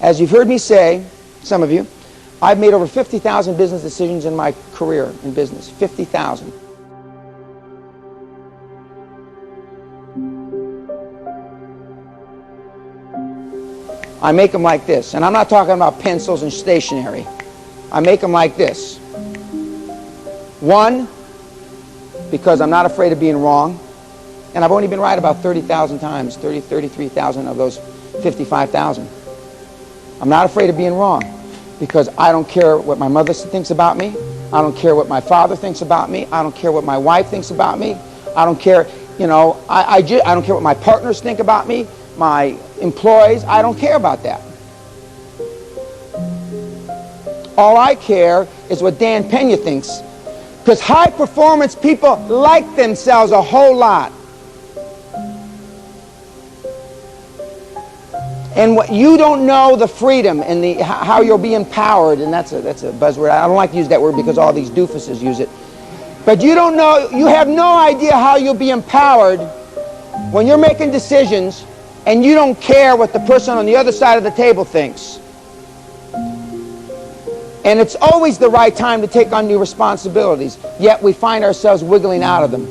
As you've heard me say, some of you, I've made over 50,000 business decisions in my career in business. 50,000. I make them like this, and I'm not talking about pencils and stationery. I make them like this. 1, because I'm not afraid of being wrong, and I've only been right about 30,000 times, 33,000 of those 55,000. I'm not afraid of being wrong, because I don't care what my mother thinks about me. I don't care what my father thinks about me. I don't care what my wife thinks about me. I don't care, you know, I don't care what my partners think about me, my employees. I don't care about that. All I care is what Dan Pena thinks, because high performance people like themselves a whole lot. And what you don't know, the freedom and the how you'll be empowered, and that's a buzzword. I don't like to use that word because all these doofuses use it. But you don't know, you have no idea how you'll be empowered when you're making decisions and you don't care what the person on the other side of the table thinks. And it's always the right time to take on new responsibilities, yet we find ourselves wiggling out of them.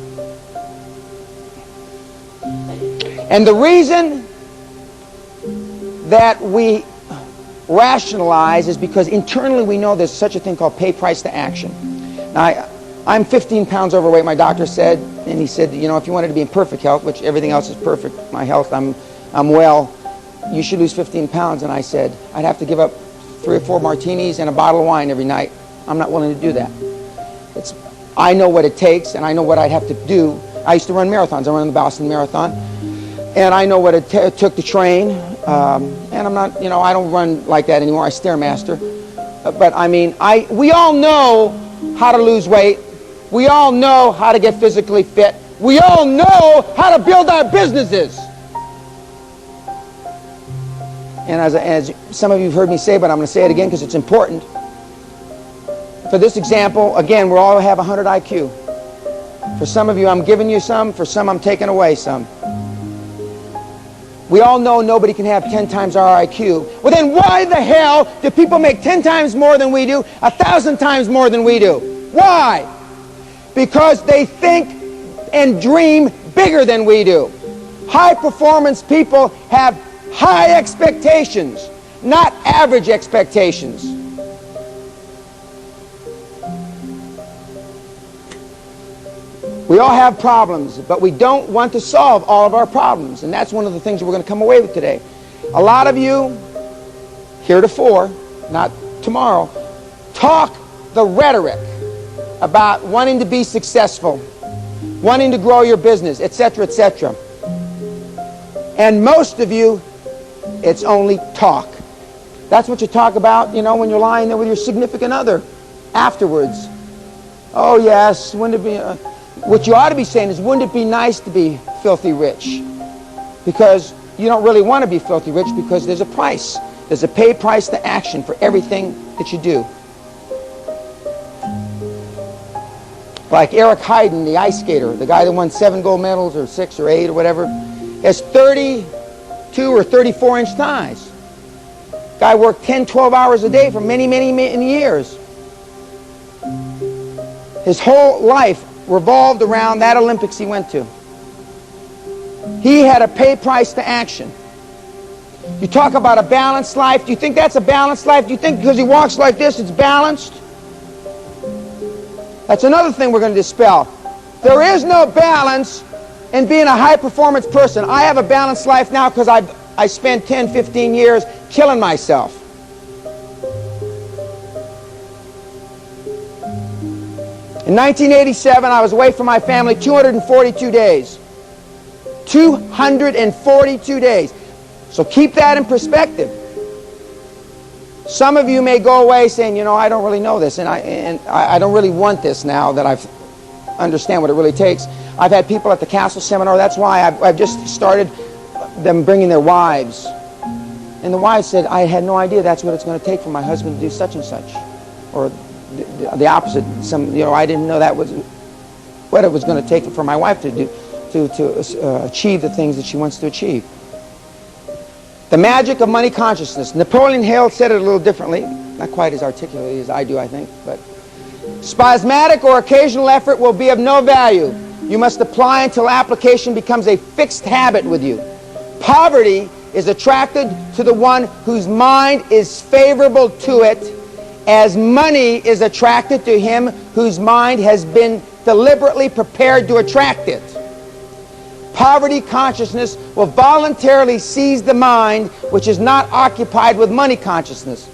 And the reason that we rationalize is because internally we know there's such a thing called pay price to action. Now, I'm 15 pounds overweight, my doctor said, and he said, you know, if you wanted to be in perfect health, which everything else is perfect, my health, I'm well, you should lose 15 pounds. And I said, I'd have to give up 3 or 4 martinis and a bottle of wine every night. I'm not willing to do that. I know what it takes, and I know what I'd have to do. I used to run marathons. I ran the Boston Marathon, and I know what it took to train. And I'm not, you know, I don't run like that anymore. I Stairmaster. But I mean, we all know how to lose weight. We all know how to get physically fit. We all know how to build our businesses. And as some of you have heard me say, but I'm going to say it again because it's important. For this example, again, we all have 100 IQ. For some of you, I'm giving you some. For some, I'm taking away some. We all know nobody can have 10 times our IQ. Well, then why the hell do people make 10 times more than we do, 1,000 times more than we do? Why? Because they think and dream bigger than we do. High performance people have high expectations, not average expectations. We all have problems, but we don't want to solve all of our problems. And that's one of the things we're going to come away with today. A lot of you, heretofore, not tomorrow, talk the rhetoric about wanting to be successful, wanting to grow your business, etc., etc. And most of you, it's only talk. That's what you talk about, you know, when you're lying there with your significant other afterwards. Oh, yes, wouldn't it be... What you ought to be saying is, wouldn't it be nice to be filthy rich? Because you don't really want to be filthy rich, because there's a price. There's a pay price to action for everything that you do. Like Eric Heiden, the ice skater, the guy that won 7 gold medals, or 6 or 8 or whatever, has 32 or 34-inch thighs. Guy worked 10, 12 hours a day for many, many, many years. His whole life revolved around that Olympics he went to. He had a pay price to action. You talk about a balanced life. Do you think that's a balanced life? Do you think because he walks like this it's balanced? That's another thing we're going to dispel. There is no balance in being a high performance person. I have a balanced life now because I spent 10, 15 years killing myself. In 1987, I was away from my family 242 days. 242 days. So keep that in perspective. Some of you may go away saying, you know, I don't really know this, and I don't really want this now that I understand what it really takes. I've had people at the Castle Seminar. That's why I've just started them bringing their wives. And the wives said, I had no idea that's what it's going to take for my husband to do such and such. Or the opposite. I didn't know that was what it was going to take for my wife to do to achieve the things that she wants to achieve. The magic of money consciousness. Napoleon Hill said it a little differently. Not quite as articulately as I do, I think. But spasmodic or occasional effort will be of no value. You must apply until application becomes a fixed habit with you. Poverty is attracted to the one whose mind is favorable to it, as money is attracted to him whose mind has been deliberately prepared to attract it. Poverty consciousness will voluntarily seize the mind which is not occupied with money consciousness.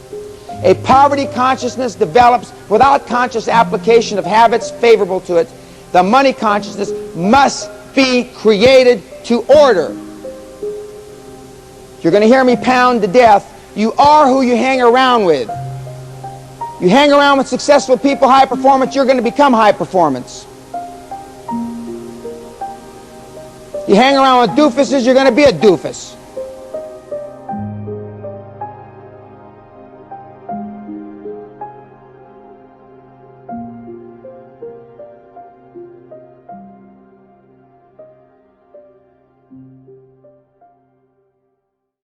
A poverty consciousness develops without conscious application of habits favorable to it. The money consciousness must be created to order. You're going to hear me pound to death. You are who you hang around with. You hang around with successful people, high performance, you're going to become high performance. You hang around with doofuses, you're going to be a doofus.